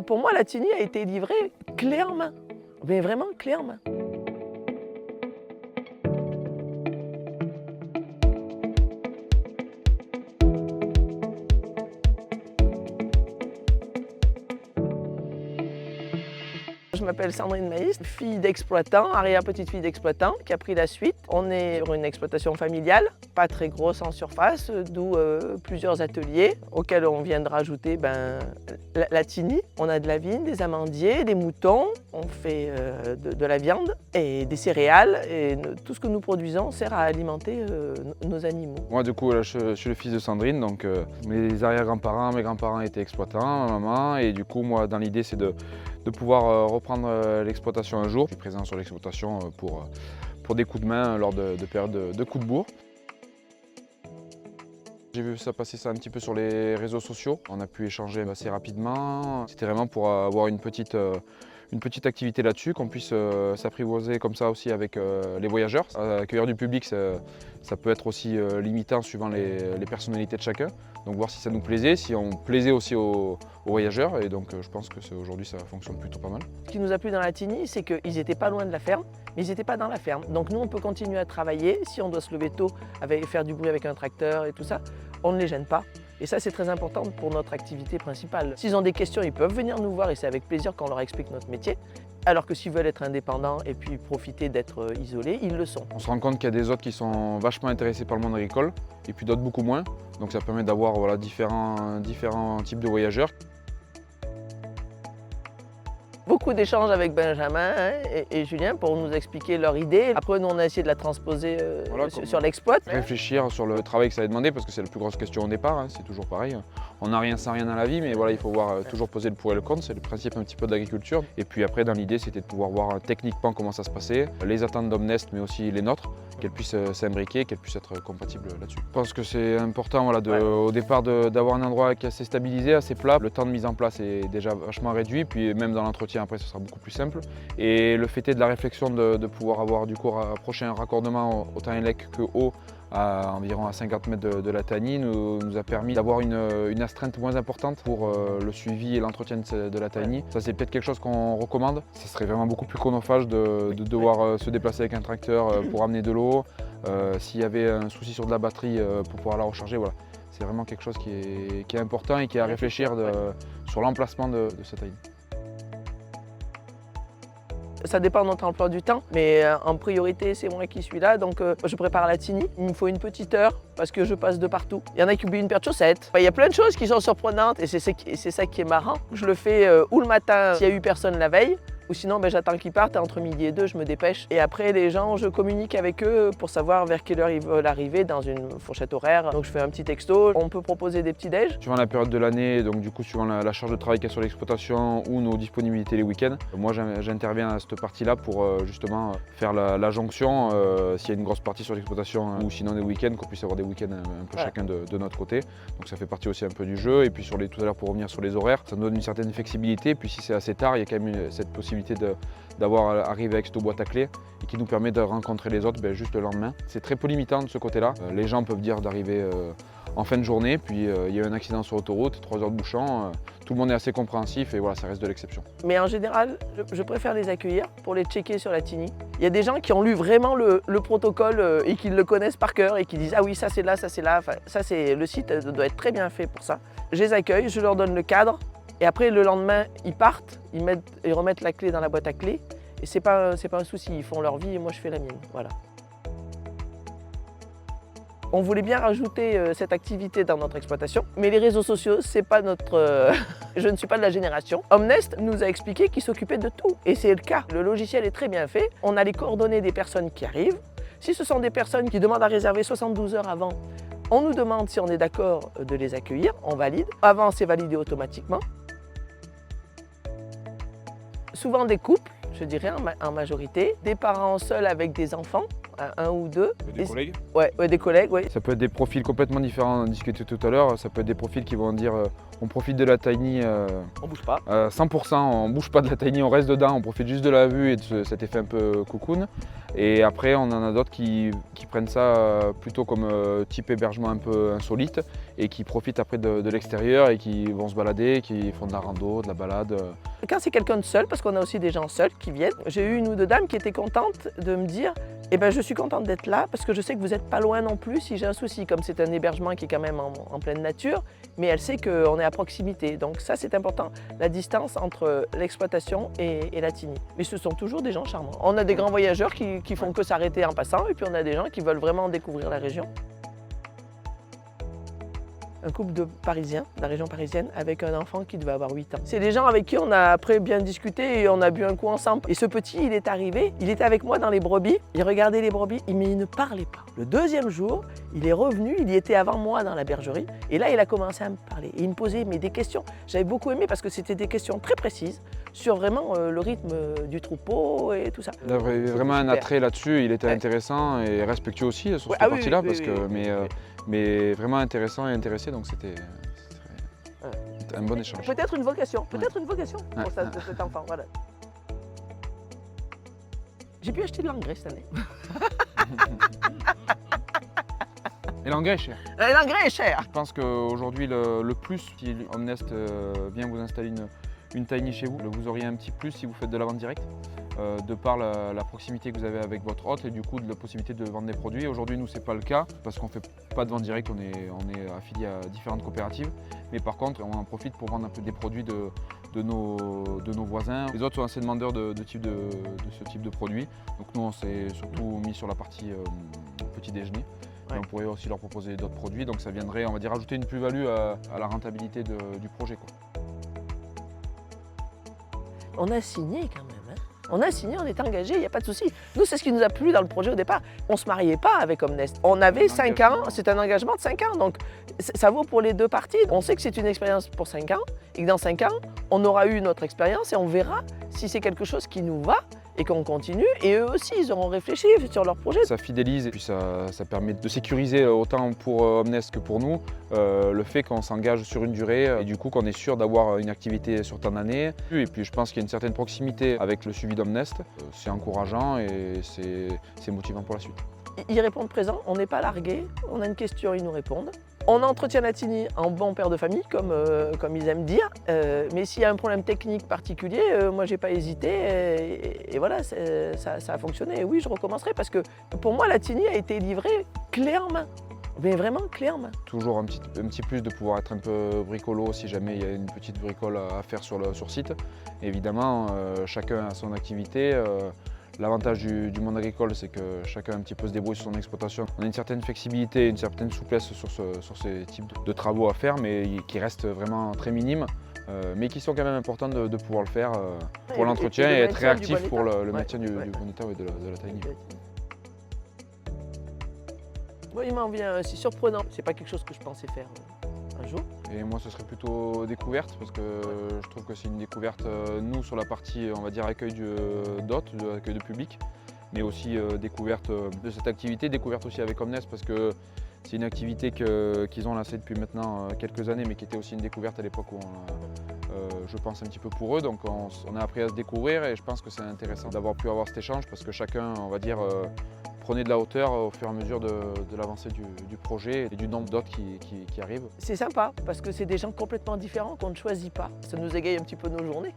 Pour moi, la Tini a été livrée clé en main, mais vraiment clé en main. Je m'appelle Sandrine Maïs, fille d'exploitant, arrière-petite-fille d'exploitant, qui a pris la suite. On est sur une exploitation familiale, pas très grosse en surface, d'où plusieurs ateliers auxquels on vient de rajouter la Tini. On a de la vigne, des amandiers, des moutons, on fait de la viande et des céréales. Et tout ce que nous produisons sert à alimenter nos animaux. Moi, du coup, là, je suis le fils de Sandrine, donc mes arrière-grands-parents, mes grands-parents étaient exploitants, ma maman, et du coup, moi, dans l'idée, c'est de pouvoir reprendre l'exploitation un jour. Je suis présent sur l'exploitation pour des coups de main lors de périodes de coups de bourre. J'ai vu ça passer un petit peu sur les réseaux sociaux. On a pu échanger assez rapidement. C'était vraiment pour avoir une petite activité là-dessus, qu'on puisse s'apprivoiser comme ça aussi avec les voyageurs. Accueillir du public, ça peut être aussi limitant suivant les personnalités de chacun. Donc voir si ça nous plaisait, si on plaisait aussi aux voyageurs. Et donc je pense que aujourd'hui ça fonctionne plutôt pas mal. Ce qui nous a plu dans la Tini, c'est qu'ils n'étaient pas loin de la ferme, mais ils n'étaient pas dans la ferme. Donc nous, on peut continuer à travailler. Si on doit se lever tôt, faire du bruit avec un tracteur et tout ça, on ne les gêne pas. Et ça, c'est très important pour notre activité principale. S'ils ont des questions, ils peuvent venir nous voir et c'est avec plaisir qu'on leur explique notre métier. Alors que s'ils veulent être indépendants et puis profiter d'être isolés, ils le sont. On se rend compte qu'il y a des autres qui sont vachement intéressés par le monde agricole et puis d'autres beaucoup moins. Donc ça permet d'avoir différents types de voyageurs. Beaucoup d'échanges avec Benjamin et Julien pour nous expliquer leur idée. Après, nous, on a essayé de la transposer sur l'exploit. Réfléchir sur le travail que ça a demandé, parce que c'est la plus grosse question au départ, hein, c'est toujours pareil. On n'a rien sans rien dans la vie, mais voilà, il faut toujours poser le pour et le contre, c'est le principe un petit peu de l'agriculture. Et puis après, dans l'idée, c'était de pouvoir voir techniquement comment ça se passait, les attentes d'Omnest, mais aussi les nôtres, qu'elles puissent s'imbriquer, qu'elles puissent être compatibles là-dessus. Je pense que c'est important au départ d'avoir un endroit qui est assez stabilisé, assez plat. Le temps de mise en place est déjà vachement réduit, puis même dans l'entretien, après, ce sera beaucoup plus simple. Et le fait est de la réflexion de pouvoir avoir du coup rapproché un raccordement autant élec que eau à environ à 50 mètres de la Tani nous a permis d'avoir une astreinte moins importante pour le suivi et l'entretien de la Tani. Ça, c'est peut-être quelque chose qu'on recommande. Ça serait vraiment beaucoup plus chronophage de devoir se déplacer avec un tracteur pour amener de l'eau. S'il y avait un souci sur de la batterie pour pouvoir la recharger, voilà. C'est vraiment quelque chose qui est important et qui est à réfléchir sur l'emplacement de cette Tani. Ça dépend de notre emploi du temps, mais en priorité, c'est moi qui suis là. Donc, je prépare la Tini. Il me faut une petite heure parce que je passe de partout. Il y en a qui oublient une paire de chaussettes. Enfin, il y a plein de choses qui sont surprenantes et c'est ça qui est marrant. Je le fais ou le matin s'il n'y a eu personne la veille, ou sinon j'attends qu'ils partent et entre midi et 2, je me dépêche. Et après, les gens, je communique avec eux pour savoir vers quelle heure ils veulent arriver dans une fourchette horaire. Donc, je fais un petit texto. On peut proposer des petits déj. Suivant la période de l'année, donc du coup, suivant la charge de travail qu'il y a sur l'exploitation ou nos disponibilités les week-ends, moi, j'interviens à cette partie-là pour justement faire la jonction s'il y a une grosse partie sur l'exploitation ou sinon des week-ends, qu'on puisse avoir des week-ends un peu chacun de notre côté. Donc, ça fait partie aussi un peu du jeu. Et puis, tout à l'heure, pour revenir sur les horaires, ça nous donne une certaine flexibilité. Et puis, si c'est assez tard, il y a quand même cette possibilité d'avoir arrivé avec cette boîte à clés et qui nous permet de rencontrer les autres juste le lendemain. C'est très peu limitant de ce côté-là. Les gens peuvent dire d'arriver en fin de journée, puis il y a eu un accident sur l'autoroute, 3 heures de bouchon, tout le monde est assez compréhensif et voilà, ça reste de l'exception. Mais en général, je préfère les accueillir pour les checker sur la Tini. Il y a des gens qui ont lu vraiment le protocole et qui le connaissent par cœur et qui disent « Ah oui, ça c'est là, ça c'est là ». Enfin, le site doit être très bien fait pour ça. Je les accueille, je leur donne le cadre. Et après, le lendemain, ils partent, ils remettent la clé dans la boîte à clés. Et c'est pas un souci, ils font leur vie et moi je fais la mienne. Voilà. On voulait bien rajouter cette activité dans notre exploitation, mais les réseaux sociaux, c'est pas notre... Je ne suis pas de la génération. Omnest nous a expliqué qu'il s'occupait de tout, et c'est le cas. Le logiciel est très bien fait, on a les coordonnées des personnes qui arrivent. Si ce sont des personnes qui demandent à réserver 72 heures avant, on nous demande si on est d'accord de les accueillir, on valide. Avant, c'est validé automatiquement. Souvent des couples, je dirais en majorité, des parents seuls avec des enfants, un ou deux. Des Et- collègues. Ouais, des collègues, oui. Ça peut être des profils complètement différents, on en discutait tout à l'heure. Ça peut être des profils qui vont dire on profite de la tiny On bouge pas. 100%, on bouge pas de la tiny, on reste dedans, on profite juste de la vue et de cet effet un peu cocoon. Et après, on en a d'autres qui prennent ça plutôt comme type hébergement un peu insolite et qui profitent après de l'extérieur et qui vont se balader, qui font de la rando, de la balade. Quand c'est quelqu'un de seul, parce qu'on a aussi des gens seuls qui viennent, j'ai eu une ou deux dames qui étaient contentes de me dire eh ben, je suis contente d'être là parce que je sais que vous n'êtes pas loin non plus si j'ai un souci, comme c'est un hébergement qui est quand même en pleine nature, mais elle sait qu'on est à proximité. Donc ça, c'est important, la distance entre l'exploitation et la tiny. Mais ce sont toujours des gens charmants. On a des grands voyageurs qui font que s'arrêter en passant, et puis on a des gens qui veulent vraiment découvrir la région. Un couple de Parisiens, de la région parisienne, avec un enfant qui devait avoir 8 ans. C'est des gens avec qui on a après bien discuté et on a bu un coup ensemble. Et ce petit, il est arrivé, il était avec moi dans les brebis, il regardait les brebis, mais il ne parlait pas. Le deuxième jour, il est revenu, il y était avant moi dans la bergerie, et là, il a commencé à me parler. Et il me posait des questions. J'avais beaucoup aimé parce que c'était des questions très précises sur vraiment le rythme du troupeau et tout ça. Il avait vraiment un Super. attrait là-dessus, il était Ouais. intéressant et respectueux aussi sur Ouais, cette ah oui, partie-là, oui, parce oui, que, oui, oui. mais vraiment intéressant et intéressé, donc c'était un bon échange. Peut-être une vocation, peut-être une vocation pour Ouais. cet enfant. Voilà. J'ai pu acheter de l'engrais cette année. Et l'engrais est cher. L'engrais est cher. Je pense qu'aujourd'hui, le plus, si Omnest vient vous installer une tiny chez vous, vous auriez un petit plus si vous faites de la vente directe, de par la proximité que vous avez avec votre hôte et du coup de la possibilité de vendre des produits. Aujourd'hui, nous, c'est pas le cas parce qu'on fait pas de vente directe, on est affilié à différentes coopératives. Mais par contre, on en profite pour vendre un peu des produits de nos voisins. Les autres sont assez demandeurs de ce type de produits. Donc nous, on s'est surtout mis sur la partie petit déjeuner. Ouais. Et on pourrait aussi leur proposer d'autres produits, donc ça viendrait, on va dire, ajouter une plus-value à la rentabilité du projet, quoi. On a signé quand même. Hein. On a signé, on est engagé, il n'y a pas de souci. Nous, c'est ce qui nous a plu dans le projet au départ. On ne se mariait pas avec Omnest. On avait 5 ans, c'est un engagement de 5 ans. Donc ça vaut pour les deux parties. On sait que c'est une expérience pour 5 ans et que dans 5 ans, on aura eu notre expérience et on verra si c'est quelque chose qui nous va et qu'on continue. Et eux aussi, ils auront réfléchi sur leur projet. Ça fidélise et puis ça permet de sécuriser autant pour Omnest que pour nous le fait qu'on s'engage sur une durée et du coup qu'on est sûr d'avoir une activité sur tant d'années. Et puis je pense qu'il y a une certaine proximité avec le suivi d'Omnest. C'est encourageant et c'est motivant pour la suite. Ils répondent présent, on n'est pas largués, on a une question, ils nous répondent. On entretient la tiny en bon père de famille, comme ils aiment dire, mais s'il y a un problème technique particulier, moi j'ai pas hésité et voilà, ça a fonctionné. Et oui, je recommencerai parce que pour moi la tiny a été livrée clé en main, mais vraiment clé en main. Toujours un petit plus de pouvoir être un peu bricolo si jamais il y a une petite bricole à faire sur site. Évidemment, chacun a son activité. L'avantage du monde agricole, c'est que chacun un petit peu se débrouille sur son exploitation. On a une certaine flexibilité, une certaine souplesse sur ces types de travaux à faire, mais qui restent vraiment très minimes, mais qui sont quand même importants de pouvoir le faire pour l'entretien et être réactif pour le maintien du bon état et de la tiny. Moi, il m'en vient, c'est surprenant. C'est pas quelque chose que je pensais faire un jour. Et moi, ce serait plutôt découverte parce que je trouve que c'est une découverte, nous, sur la partie, on va dire, accueil d'hôtes, accueil de public, mais aussi découverte de cette activité, découverte aussi avec Omnest parce que c'est une activité qu'ils ont lancée depuis maintenant quelques années, mais qui était aussi une découverte à l'époque où je pense un petit peu pour eux. Donc on a appris à se découvrir et je pense que c'est intéressant d'avoir pu avoir cet échange parce que chacun, on va dire, prenez de la hauteur au fur et à mesure de l'avancée du projet et du nombre d'hôtes qui arrivent. C'est sympa parce que c'est des gens complètement différents qu'on ne choisit pas. Ça nous égaye un petit peu nos journées.